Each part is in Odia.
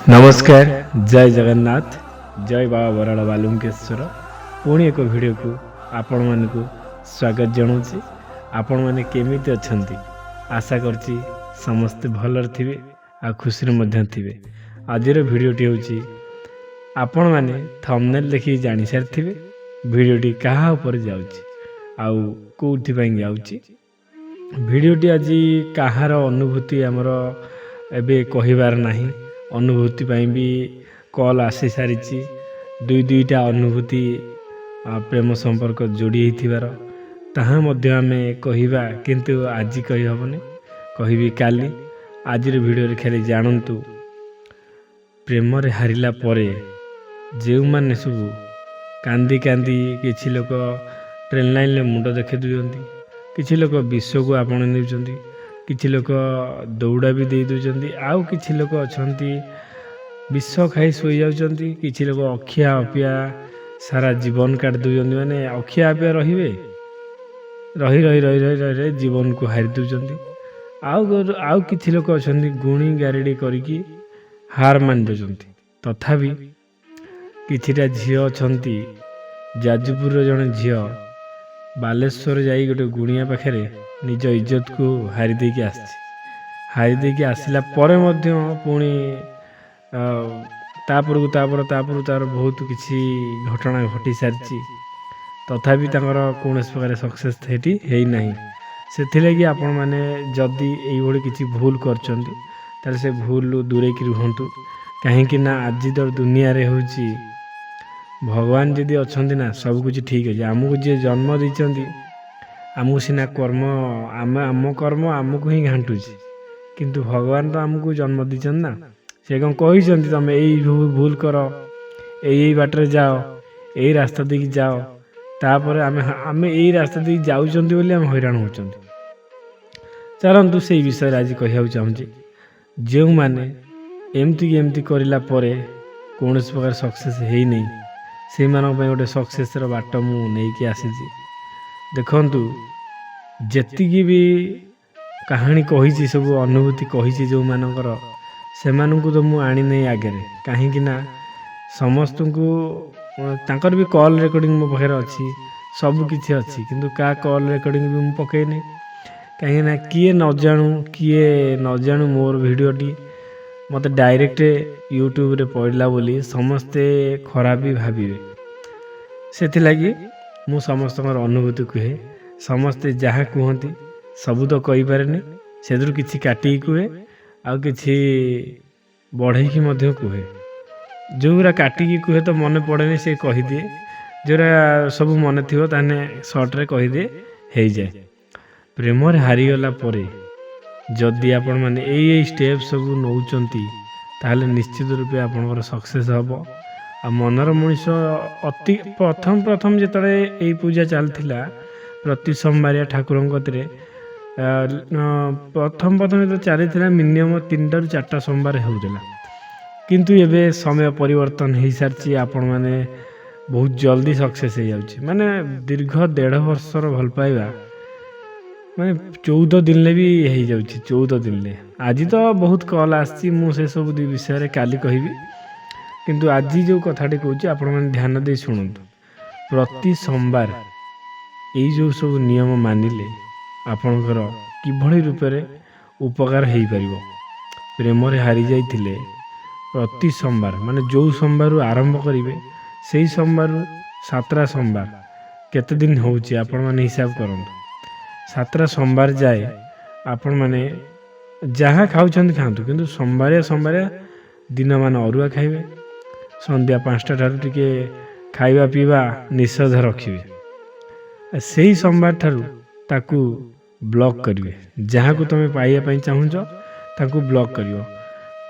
नमस्कार जय जगन्नाथ जय बाबा बराड़ बालुकेश्वर पुणी एक वीडियो को आपण मानक स्वागत जनाऊँगी। आपण मैंने केमिति अच्छंती आशा करछि समस्ते भलर थिबे आ खुशी थे। आजिर भिडियोटी होछि आपण माने थंबनेल देखि जानि सारिथिबे भिडियोटी कहा ऊपर जाउछि आउ कोउथि पई जाउछि। भिडियोटी आज कहार अनुभूति आमर एबे कहिबार नाही। अनुभूति पाई भी कॉल आसी सारी दुईटा अनुभूति प्रेम संपर्क जोड़ी होइथिबार ताहा मध्य आमे कहिबा, किंतु आज कहि हबनी, कहिबी काली। आजिर वीडियो रे खाली जानंतु प्रेम रे हारिला परे जेउ माने सब कांदी कांदी किछि लोक ट्रेन लाइन ले मुंड देखि दुयंती, किछि लोक विश्व को आपण नेउचंती, किछि लोक दौड़ा भी दे दूसरी, आउ किछि लोक अछंती विष खाई सोई जाउचंती, किछि लोक अखिया अपिया सारा जीवन काट दूसरी, माने अखिया अपिया रहिबे रही रही रही रही रही रही जीवन को हारि दूसरी। आउ किछि लोक अछंती गुणी गारेडी करिकी हार मान जाउचंती। तथापि किछिटा झियो अछंती, जाजपुर जने झियो बालेश्वर जाई गोटे गुणिया पाखे निज इज्जत को हारी देकी आसी, हारी देकी आसला परे मध्य पुणी तापर तापर बहुत किसी घटना घटी सारी, तथापि तांकर कौनसी प्रकार सक्सेस हेटी है नहीं। से आपण मैंने जदि ये किसी भूल करचंती ताले से भूल दूरे की रुहंतु, कहीं ना आज दर दुनिया रे होची भगवान जदि अछंती ना सब कुछ ठीक है। आमको जी जन्म देइचंती आमको सीना कर्म आम कर्म आमको ही घाटुची, किंतु भगवान तो आमको जन्म दीचन ना। से कौन कही तुम यही भूल कर, यही बाटर जाओ, यही रास्ता देकी जाओ, तापर आम यही रास्ता देकी जाउचंती बोली आम हैरान होचंती। चलतु से विषय आज कहूँ चाहूँगी, जो मैंने एमती करला परे कौन प्रकार सक्सेस है नहीं, से गोटे सक्सेस बाट मु नहीं आसी। देखंतु जेतिकी भी कहानी कही सब अनुभूति कही जो मानकर से तो मु आनी नहीं आगे, कहीं ना समस्त को तांकर भी कॉल रिकॉर्डिंग मो पाखे अच्छी, सब किछि अच्छी, किंतु का कॉल रिकॉर्डिंग भी मु पकईनी, कहीं ना किए न जानू मोर वीडियोटी मत डायरेक्ट यूट्यूब रे पड़ला बोली समस्ते खराब भी भाविबे। से लगी मु समस्त अनुभूति कहे, समस्ते जहाँ कहती सबू तो कही पारे, से किसी काटिकी कहे आ किछि बढ़ेकी कहे। जोरा काटिकी कहे तो मन पड़े से कहीदे, जोरा सब मन थी ताने सर्ट्रे कहीदे हो जाए। प्रेम हारीगला परे जदि आपण मैंने यही स्टेप सब नौचंती ताहले निश्चित रूपे आपनकर सक्सेस हम। आ मनर मनीष अति प्रथम जिते यही पूजा चलता प्रति सोमवारिया ठाकुर कतिरे प्रथम जो चली मिनिमम 3 ରୁ 4 सोमवार होता, किंतु एबे समय परिवर्तन हो सारी। आपण मैंने बहुत जल्दी सक्सेस हो जाउछि, माने दीर्घ 1.5 वर्षर भल पाइबा माने 14 दिन भी हो जाउछि। 14 दिन आज तो बहुत कॉल आसी, मुझे सब विषय काली कहबी, किंतु आज जो कथाटी कहूँ आपण मैंने ध्यान दे शुणु। प्रति सोमवार यही जो सब नियम मानिले आपणकर किभली रूपरे उपकार हो पार। प्रेम हारी जाइथिले प्रति सोमवार माने जो सोमवार आरंभ करेंगे से सोमवार 7टा सोमवार केते दिन होउछि आपण माने हिसाब करंतु। 7टा सोमवार जाए आपण माने जहाँ खाऊछंती खातु, किंतु सोमवार दिन मान अरुआ खाइबे, संध्या 5टा ठारू टिके खाइबा पीवा निषेध रखिए। से ही सोमवार ठारू ताकू ब्लॉक करिवे, जहाँ को तुम पाइबा चाहूच ताकू ब्लॉक करिवो।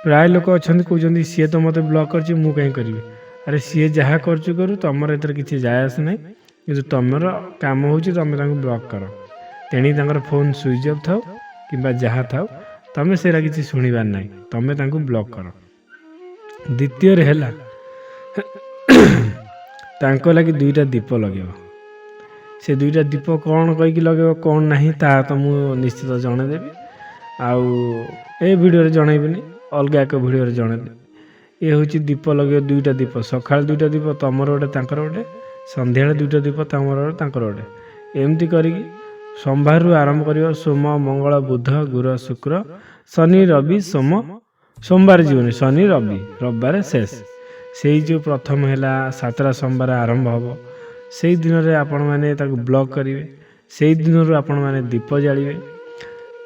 प्राय लोक अछंती कहउछंती सी तो मते ब्लॉक करछि मु कहीं करिवे। अरे सी जहाँ करछु करू, तमर एतर किछि जाय आस नै, किंतु तमर काम होछि तमे ताकू ब्लॉक कर। तेणी तांकर फोन स्विच ऑफ थाउ किंबा जहाँ थाउ तमे सेरा किछि सुनिबार नै, तमे तांकू ब्लॉक कर। द्वितीय रे हैला तांको लगी 2टा दीप लगे, से 2टा दीप कौन कहीकि लगे कौन नहीं ता तो मु निश्चित जनईदेवी। आउ ए वीडियो जनईबिनी, अलग एक वीडियो जनईदेवी। ଏ ହେଉଛି ଦୀପ ଲଗେଇବ 2ଟା ଦୀପ, ସକାଳେ 2ଟା ଦୀପ ତମର ଗୋଟେ ତାଙ୍କର ଗୋଟେ, ସନ୍ଧ୍ୟାବେଳେ 2ଟା ଦୀପ ତମର ଗୋଟେ ତାଙ୍କର ଗୋଟେ, ଏମିତି କରିକି ସୋମବାରରୁ ଆରମ୍ଭ କରିବ। ସୋମ ମଙ୍ଗଳ ବୁଧ ଗୁରୁ ଶୁକ୍ର ଶନି ରବି ସୋମ, ସୋମବାର ଯିବନି ଶନି ରବି, ରବିବାର ଶେଷ। ସେଇ ଯେଉଁ ପ୍ରଥମ ହେଲା 7ଟା ସୋମବାର ଆରମ୍ଭ ହେବ, ସେଇ ଦିନରେ ଆପଣମାନେ ତାକୁ ବ୍ଲକ୍ କରିବେ। ସେଇ ଦିନରୁ ଆପଣମାନେ ଦୀପ ଜାଳିବେ।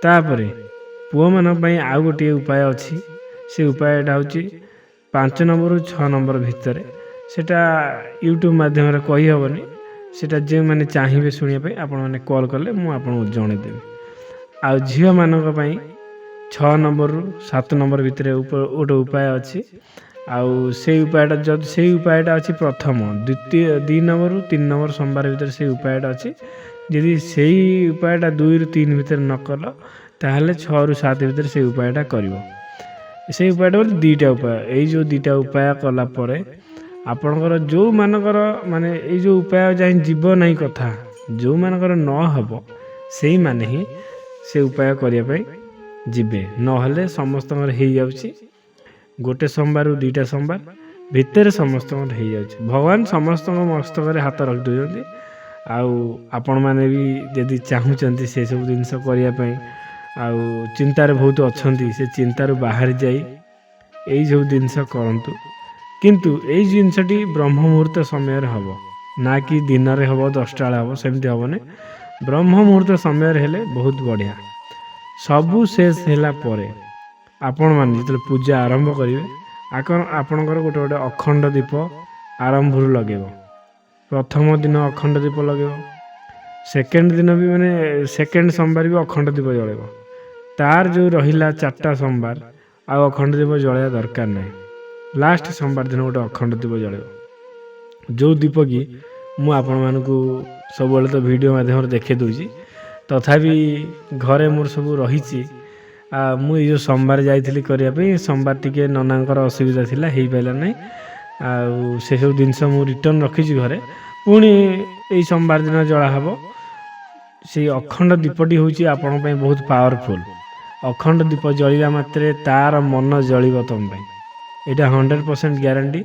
ତାପରେ ପୁଅମାନଙ୍କ ପାଇଁ ଆଉ ଗୋଟିଏ ଉପାୟ ଅଛି। ସେ ଉପାୟଟା ହେଉଛି 5 ନମ୍ବରରୁ 6 ନମ୍ବର ଭିତରେ। ସେଇଟା ୟୁଟ୍ୟୁବ୍ ମାଧ୍ୟମରେ କହିହେବନି, ସେଇଟା ଯେଉଁମାନେ ଚାହିଁବେ ଶୁଣିବା ପାଇଁ ଆପଣମାନେ କଲ୍ କଲେ ମୁଁ ଆପଣଙ୍କୁ ଜଣେଇଦେବି। ଆଉ ଝିଅମାନଙ୍କ ପାଇଁ 6 ନମ୍ବରରୁ 7 ନମ୍ବର ଭିତରେ ଗୋଟେ ଉପାୟ ଅଛି। ଆଉ ସେଇ ଉପାୟଟା ଅଛି ପ୍ରଥମ 2 ନମ୍ବରରୁ 3 ନମ୍ବର ସୋମବାର ଭିତରେ ସେଇ ଉପାୟଟା ଅଛି। ଯଦି ସେଇ ଉପାୟଟା 2ରୁ 3 ଭିତରେ ନ କଲ, ତାହେଲେ 6ରୁ 7 ଭିତରେ ସେଇ ଉପାୟଟା କରିବ। ସେଇ ଉପାୟଟା ବୋଲି 2ଟା ଉପାୟ। ଏଇ ଯେଉଁ 2ଟା ଉପାୟ କଲା ପରେ ଆପଣଙ୍କର ଯେଉଁମାନଙ୍କର ମାନେ ଏଇ ଯେଉଁ ଉପାୟ ଯାଇ ଯିବ ନାହିଁ କଥା, ଯେଉଁମାନଙ୍କର ନ ହେବ ସେଇମାନେ ହିଁ ସେ ଉପାୟ କରିବା ପାଇଁ ଯିବେ। ନହେଲେ ସମସ୍ତଙ୍କର ହେଇଯାଉଛି ଗୋଟେ ସୋମବାରରୁ 2ଟା ସୋମବାର ଭିତରେ ସମସ୍ତଙ୍କର ହେଇଯାଉଛି। ଭଗବାନ ସମସ୍ତଙ୍କ ମସ୍ତକରେ ହାତ ରଖିଦେଉଛନ୍ତି। ଆଉ ଆପଣମାନେ ବି ଯଦି ଚାହୁଁଛନ୍ତି ସେସବୁ ଜିନିଷ କରିବା ପାଇଁ, ଆଉ ଚିନ୍ତାରେ ବହୁତ ଅଛନ୍ତି, ସେ ଚିନ୍ତାରୁ ବାହାରି ଯାଇ ଏଇସବୁ ଜିନିଷ କରନ୍ତୁ। କିନ୍ତୁ ଏଇ ଜିନିଷଟି ବ୍ରହ୍ମ ମୁହୂର୍ତ୍ତ ସମୟରେ ହେବ, ନା କି ଦିନରେ ହେବ 10ଟା ବେଳେ ହେବ, ସେମିତି ହେବନି। ବ୍ରହ୍ମ ମୁହୂର୍ତ୍ତ ସମୟରେ ହେଲେ ବହୁତ ବଢ଼ିଆ। ସବୁ ଶେଷ ହେଲା ପରେ ଆପଣମାନେ ଯେତେବେଳେ ପୂଜା ଆରମ୍ଭ କରିବେ, ଆପଣଙ୍କର ଗୋଟେ ଗୋଟେ ଅଖଣ୍ଡ ଦୀପ ଆରମ୍ଭରୁ ଲଗେଇବ। ପ୍ରଥମ ଦିନ ଅଖଣ୍ଡ ଦୀପ ଲଗେଇବ, ସେକେଣ୍ଡ ଦିନ ବି ମାନେ ସେକେଣ୍ଡ ସୋମବାର ବି ଅଖଣ୍ଡ ଦୀପ ଜଳେଇବ। ତାର ଯେଉଁ ରହିଲା 4ଟା ସୋମବାର ଆଉ ଅଖଣ୍ଡ ଦୀପ ଜଳେଇବା ଦରକାର ନାହିଁ। ଲାଷ୍ଟ ସୋମବାର ଦିନ ଗୋଟେ ଅଖଣ୍ଡ ଦୀପ ଜଳେଇବ। ଯେଉଁ ଦୀପ କି ମୁଁ ଆପଣମାନଙ୍କୁ ସବୁବେଳେ ତ ଭିଡ଼ିଓ ମାଧ୍ୟମରେ ଦେଖାଇ ଦେଉଛି, ତଥାପି ଘରେ ମୋର ସବୁ ରହିଛି। ମୁଁ ଏଇ ଯେଉଁ ସୋମବାର ଯାଇଥିଲି କରିବା ପାଇଁ, ସୋମବାର ଟିକେ ନନାଙ୍କର ଅସୁବିଧା ଥିଲା, ହେଇପାରିଲା ନାହିଁ। ଆଉ ସେସବୁ ଜିନିଷ ମୁଁ ରିଟର୍ନ ରଖିଛି ଘରେ, ପୁଣି ଏଇ ସୋମବାର ଦିନ ଜଳା ହେବ। ସେଇ ଅଖଣ୍ଡ ଦୀପଟି ହେଉଛି ଆପଣଙ୍କ ପାଇଁ ବହୁତ ପାୱାରଫୁଲ୍। ଅଖଣ୍ଡ ଦୀପ ଜଳିବା ମାତ୍ରେ ତାର ମନ ଜଳିବ ତୁମ ପାଇଁ, ଏଇଟା 100% ଗ୍ୟାରେଣ୍ଟି।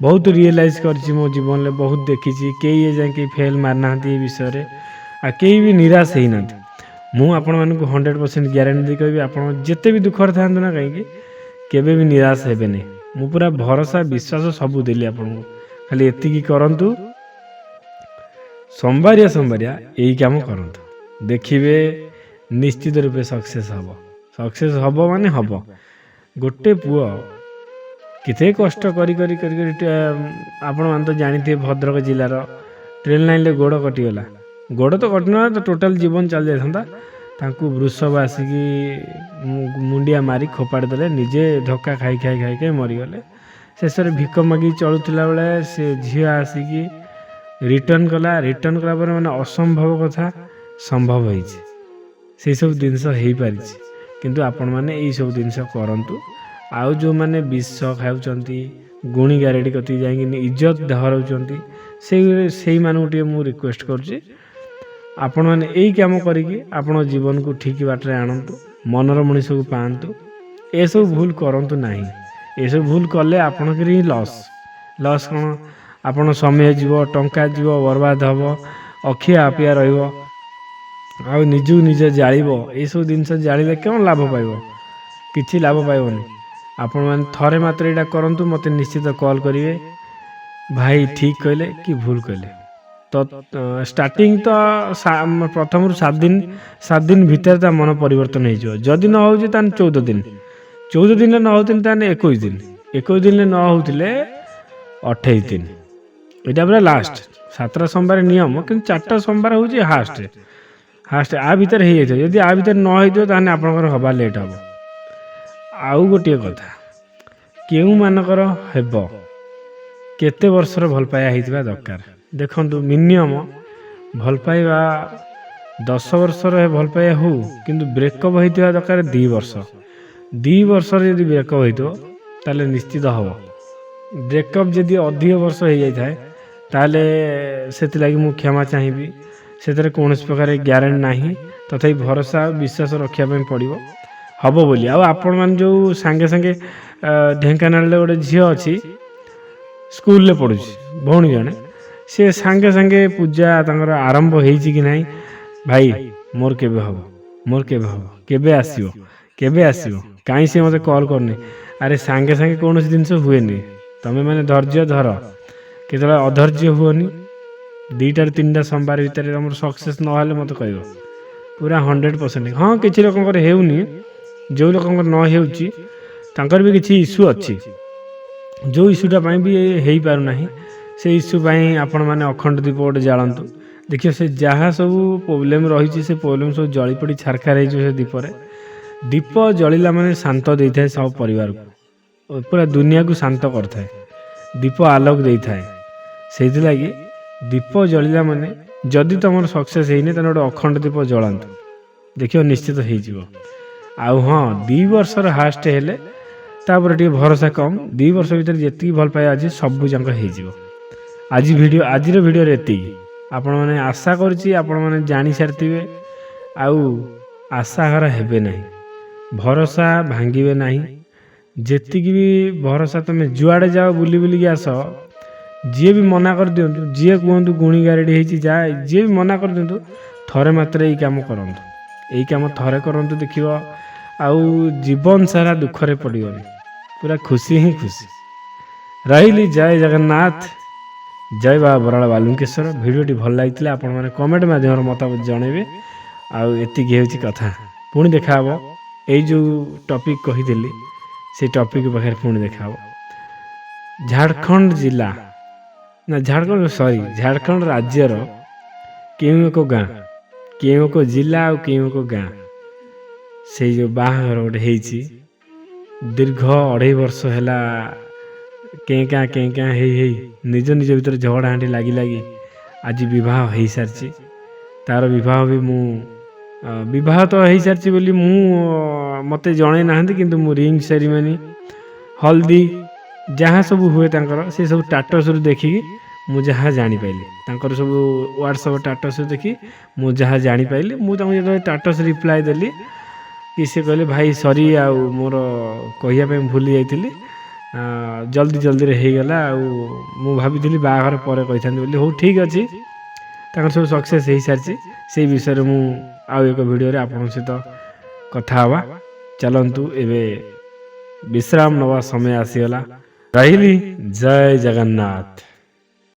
ବହୁତ ରିଏଲାଇଜ୍ କରିଛି ମୋ ଜୀବନରେ, ବହୁତ ଦେଖିଛି। କେହି ଏ ଯାଏଁ କେହି ଫେଲ୍ ମାରିନାହାନ୍ତି ଏ ବିଷୟରେ, ଆଉ କେହି ବି ନିରାଶ ହେଇନାହାନ୍ତି। ମୁଁ ଆପଣମାନଙ୍କୁ 100% ଗ୍ୟାରେଣ୍ଟି ଦେଇ କହିବି, ଆପଣ ଯେତେ ବି ଦୁଃଖରେ ଥାଆନ୍ତୁ ନା କାହିଁକି, କେବେ ବି ନିରାଶ ହେବେନି। ମୁଁ ପୁରା ଭରସା ବିଶ୍ୱାସ ସବୁ ଦେଲି ଆପଣଙ୍କୁ। ଖାଲି ଏତିକି କରନ୍ତୁ, ସୋମବାରିଆ ଏଇ କାମ କରନ୍ତୁ, ଦେଖିବେ ନିଶ୍ଚିତ ରୂପେ ସକ୍ସେସ୍ ହେବ। ସକ୍ସେସ୍ ହେବ ମାନେ ହେବ। ଗୋଟେ ପୁଅ କେତେ କଷ୍ଟ କରି ଆପଣମାନେ ତ ଜାଣିଥିବେ, ଭଦ୍ରକ ଜିଲ୍ଲାର ଟ୍ରେନ୍ ଲାଇନ୍ରେ ଗୋଡ଼ କଟିଗଲା। ଗୋଡ଼ ତ କଟିନଥିଲା, ଟୋଟାଲ୍ ଜୀବନ ଚାଲି ଯାଇଥାନ୍ତା। ତାଙ୍କୁ ବୃଷଭ ଆସିକି ମୁଣ୍ଡିଆ ମାରି ଖୋପାଡ଼ି ଦେଲେ, ନିଜେ ଧକ୍କା ଖାଇ ମରିଗଲେ। ଶେଷରେ ଭିକ ମାଗି ଚଳୁଥିଲା ବେଳେ ସେ ଝିଅ ଆସିକି ରିଟର୍ନ କଲା ପରେ ମାନେ ଅସମ୍ଭବ କଥା ସମ୍ଭବ ହେଇଛି। ସେସବୁ ଜିନିଷ ହେଇପାରିଛି। କିନ୍ତୁ ଆପଣମାନେ ଏଇସବୁ ଜିନିଷ କରନ୍ତୁ। ଆଉ ଯେଉଁମାନେ ବିଷ ଖାଉଛନ୍ତି, ଗୁଣି ଗାରେଡ଼ି କତିକି ଯାଇକି ଇଜ୍ଜତ ହରାଉଛନ୍ତି, ସେଇମାନଙ୍କୁ ଟିକେ ମୁଁ ରିକ୍ୱେଷ୍ଟ କରୁଛି, ଆପଣମାନେ ଏଇ କାମ କରିକି ଆପଣ ଜୀବନକୁ ଠିକ୍ ବାଟରେ ଆଣନ୍ତୁ, ମନର ମଣିଷକୁ ପାଆନ୍ତୁ। ଏସବୁ ଭୁଲ କରନ୍ତୁ ନାହିଁ। ଏସବୁ ଭୁଲ କଲେ ଆପଣଙ୍କର ହିଁ ଲସ୍ କ'ଣ, ଆପଣ ସମୟ ଯିବ, ଟଙ୍କା ଯିବ, ବର୍ବାଦ ହେବ, ଅଖିଆ ଅପିଆ ରହିବ, ଆଉ ନିଜକୁ ନିଜେ ଜାଳିବ। ଏଇସବୁ ଜିନିଷ ଜାଳିଲେ କ'ଣ ଲାଭ ପାଇବ? କିଛି ଲାଭ ପାଇବନି। ଆପଣମାନେ ଥରେ ମାତ୍ର ଏଇଟା କରନ୍ତୁ, ମୋତେ ନିଶ୍ଚିତ କଲ୍ କରିବେ, ଭାଇ ଠିକ୍ କହିଲେ କି ଭୁଲ କହିଲେ। ତ ଷ୍ଟାର୍ଟିଂ ତ ପ୍ରଥମରୁ 7 ଦିନ ଭିତରେ ତା ମନ ପରିବର୍ତ୍ତନ ହେଇଯିବ। ଯଦି ନ ହେଉଛି ତାହେଲେ 14 ଦିନ, 14 ଦିନରେ ନ ହେଉଥିଲେ ତାହେଲେ 21 ଦିନ, 21 ଦିନରେ ନ ହେଉଥିଲେ 28 ଦିନ। ଏଇଟା ପୁରା ଲାଷ୍ଟ 7ଟା ସୋମବାର ନିୟମ, କିନ୍ତୁ 4ଟା ସୋମବାର ହେଉଛି ହାଷ୍ଟ। ଆ ଭିତରେ ହେଇଯାଇଥିବ। ଯଦି ଆ ଭିତରେ ନ ହେଇଥିବ ତାହେଲେ ଆପଣଙ୍କର ହେବା ଲେଟ୍ ହେବ। ଆଉ ଗୋଟିଏ କଥା, କେଉଁମାନଙ୍କର ହେବ, କେତେ ବର୍ଷର ଭଲ ପାଇବା ହେଇଥିବା ଦରକାର। ଦେଖନ୍ତୁ, ମିନିମମ୍ ଭଲ ପାଇବା 10 ବର୍ଷର ଭଲ ପାଇବା ହଉ, କିନ୍ତୁ ବ୍ରେକଅପ୍ ହେଇଥିବା ଦରକାର 2 ବର୍ଷ। 2 ବର୍ଷରେ ଯଦି ବ୍ରେକଅପ୍ ହେଇଥିବ ତାହେଲେ ନିଶ୍ଚିତ ହେବ। ବ୍ରେକଅପ୍ ଯଦି ଅଧିକ ବର୍ଷ ହେଇଯାଇଥାଏ ତାହେଲେ ସେଥିଲାଗି ମୁଁ କ୍ଷମା ଚାହିଁବି। ସେଥିରେ କୌଣସି ପ୍ରକାର ଗ୍ୟାରେଣ୍ଟି ନାହିଁ, ତଥାପି ଭରସା ବିଶ୍ୱାସ ରଖିବା ପାଇଁ ପଡ଼ିବ, ହେବ ବୋଲି। ଆଉ ଆପଣମାନେ ଯେଉଁ ସାଙ୍ଗେ ଢେଙ୍କାନାଳରେ ଗୋଟେ ଝିଅ ଅଛି ସ୍କୁଲରେ ପଢ଼ୁଛି ଭଉଣୀ ଜଣେ, ସେ ସାଙ୍ଗେ ସାଙ୍ଗେ ପୂଜା ତାଙ୍କର ଆରମ୍ଭ ହେଇଛି କି ନାହିଁ, ଭାଇ ମୋର କେବେ ହେବ, ମୋର କେବେ ହେବ, କେବେ ଆସିବ, କେବେ ଆସିବ, କାହିଁ ସେ ମୋତେ କଲ୍ କରୁନି। ଆରେ ସାଙ୍ଗେ ସାଙ୍ଗେ କୌଣସି ଜିନିଷ ହୁଏନି, ତମେ ମାନେ ଧୈର୍ଯ୍ୟ ଧର, କେତେବେଳେ ଅଧୈର୍ଯ୍ୟ ହୁଅନି। 2ଟାରୁ 3ଟା ସୋମବାର ଭିତରେ ତମର ସକ୍ସେସ୍ ନହେଲେ ମୋତେ କହିବ, ପୁରା 100%। ହଁ କିଛି ଲୋକଙ୍କର ହେଉନି, ଯେଉଁ ଲୋକଙ୍କର ନ ହେଉଛି ତାଙ୍କର ବି କିଛି ଇସ୍ୟୁ ଅଛି, ଯେଉଁ ଇସ୍ୟୁଟା ପାଇଁ ବି ହେଇପାରୁନାହିଁ, ସେ ଇସ୍ୟୁ ପାଇଁ ଆପଣମାନେ ଅଖଣ୍ଡ ଦୀପ ଗୋଟେ ଜାଳନ୍ତୁ। ଦେଖିବ ସେ ଯାହା ସବୁ ପ୍ରୋବ୍ଲେମ୍ ରହିଛି ସେ ପ୍ରୋବ୍ଲେମ୍ ସବୁ ଜଳିପୋଡ଼ି ଛାରଖାର ହେଇଯିବ ସେ ଦୀପରେ। ଦୀପ ଜଳିଲା ମାନେ ଶାନ୍ତ ଦେଇଥାଏ ସବୁ ପରିବାରକୁ, ପୁରା ଦୁନିଆକୁ ଶାନ୍ତ କରିଥାଏ, ଦୀପ ଆଲୋକ ଦେଇଥାଏ। ସେଇଥିଲାଗି ଦୀପ ଜଳିଲା ମାନେ ଯଦି ତୁମର ସକ୍ସେସ୍ ହେଇନି ତାହେଲେ ଗୋଟେ ଅଖଣ୍ଡ ଦୀପ ଜଳାନ୍ତୁ, ଦେଖିବ ନିଶ୍ଚିତ ହେଇଯିବ। ଆଉ ହଁ 2 ବର୍ଷର ହାଷ୍ଟ ହେଲେ ତାପରେ ଟିକେ ଭରସା କମ୍, 2 ବର୍ଷ ଭିତରେ ଯେତିକି ଭଲ ପାଇବା ଅଛି ସବୁ ଯାକ ହେଇଯିବ। ଆଜିର ଭିଡ଼ିଓରେ ଏତିକି। ଆପଣମାନେ ଆଶା କରୁଛି ଆପଣମାନେ ଜାଣିସାରିଥିବେ, ଆଉ ଆଶାହରା ହେବେ ନାହିଁ, ଭରସା ଭାଙ୍ଗିବେ ନାହିଁ। ଯେତିକି ବି ଭରସା, ତୁମେ ଯୁଆଡ଼େ ଯାଅ ବୁଲି ବୁଲିକି ଆସ, ଯିଏ ବି ମନା କରିଦିଅନ୍ତୁ, ଯିଏ କୁହନ୍ତୁ ଗୁଣି ଗାରେଡ଼ି ହେଇଛି ଯାଏ, ଯିଏ ବି ମନା କରିଦିଅନ୍ତୁ, ଥରେ ମାତ୍ର ଏଇ କାମ କରନ୍ତୁ, ଏଇ କାମ ଥରେ କରନ୍ତୁ, ଦେଖିବ ଆଉ ଜୀବନ ସାରା ଦୁଃଖରେ ପଡ଼ିବନି, ପୁରା ଖୁସି ହିଁ ଖୁସି। ରହିଲି, ଜୟ ଜଗନ୍ନାଥ, ଜୟ ବାବା ବରାଳ ବାଲୁଙ୍କେଶ୍ୱର। ଭିଡ଼ିଓଟି ଭଲ ଲାଗିଥିଲା ଆପଣମାନେ କମେଣ୍ଟ ମାଧ୍ୟମରେ ମତାମତ ଜଣାଇବେ। ଆଉ ଏତିକି ହେଉଛି କଥା, ପୁଣି ଦେଖାହେବ ଏଇ ଯେଉଁ ଟପିକ୍ କହିଥିଲି ସେଇ ଟପିକ୍ ପାଖରେ ପୁଣି ଦେଖାହେବ। ଝାଡ଼ଖଣ୍ଡ ଜିଲ୍ଲା ନା ଝାଡ଼ଖଣ୍ଡ ରାଜ୍ୟର କେଉଁ ଏକ ଗାଁ, କେଉଁ ଏକ ଜିଲ୍ଲା ଆଉ କେଉଁ ଏକ ଗାଁ, ସେଇ ଯେଉଁ ବାହାଘର ଗୋଟେ ହେଇଛି, ଦୀର୍ଘ 2.5 ବର୍ଷ ହେଲା କେଁ କାଁ ହେଇ ନିଜ ନିଜ ଭିତରେ ଝଗଡ଼ା ହାଣ୍ଡି ଲାଗି ଲାଗି ଆଜି ବିବାହ ହେଇସାରିଛି। ତା'ର ବିବାହ ବି ମୁଁ ବିବାହ ତ ହେଇସାରିଛି ବୋଲି ମୋତେ ଜଣେଇ ନାହାନ୍ତି, କିନ୍ତୁ ମୁଁ ରିଙ୍ଗ ସେରିମନି, ହଳଦୀ ଯାହା ସବୁ ହୁଏ ତାଙ୍କର, ସେ ସବୁ ଷ୍ଟାଟସ୍ରୁ ଦେଖିକି ମୁଁ ଯାହା ଜାଣିପାରିଲି, ତାଙ୍କର ସବୁ ହ୍ୱାଟ୍ସଆପ୍ ଷ୍ଟାଟସ୍ରୁ ଦେଖି ମୁଁ ଯାହା ଜାଣିପାରିଲି। ମୁଁ ତାଙ୍କୁ ଯେତେବେଳେ ଷ୍ଟାଟସ୍ ରିପ୍ଲାଏ ଦେଲି କି ସେ କହିଲେ ଭାଇ ସରି, ଆଉ ମୋର କହିବା ପାଇଁ ଭୁଲି ଯାଇଥିଲି, ଜଲ୍ଦିରେ ହେଇଗଲା, ଆଉ ମୁଁ ଭାବିଥିଲି ବାହାଘର ପରେ କହିଥାନ୍ତି ବୋଲି। ହଉ ଠିକ୍ ଅଛି, ତାଙ୍କର ସବୁ ସକ୍ସେସ୍ ହେଇସାରିଛି। ସେଇ ବିଷୟରେ ମୁଁ ଆଉ ଏକ ଭିଡ଼ିଓରେ ଆପଣଙ୍କ ସହିତ କଥା ହେବା। ଚାଲନ୍ତୁ, ଏବେ ବିଶ୍ରାମ ନେବା ସମୟ ଆସିଗଲା। ରହିଲି, ଜୟ ଜଗନ୍ନାଥ।